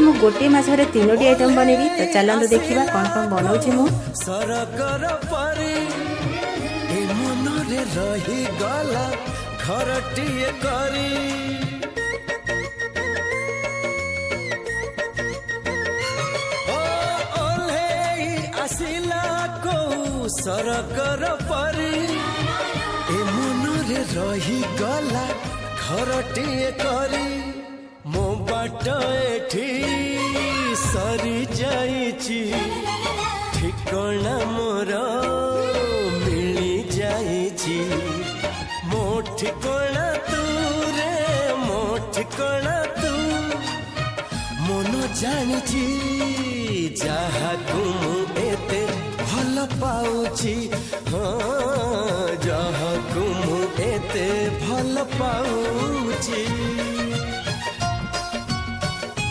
मु गोटे माछरे 3टी आइटम बनैबी। तो चलंतु देखिबा कोन कोन बनाउछि मु। सरकर परी ए मनरे रही गला घरटिए करी सरकर परी ए मनरे रही गला घरटिए करी मो बाट एठी सरी जाइछि ठिकଣା मोर मिली जाइछि मो ठिकଣା तू रे मो ठिकଣା तू मन जानिछि जहा तुम एते भल पाउछि हाँ जहा तुम एते भल पाउछि।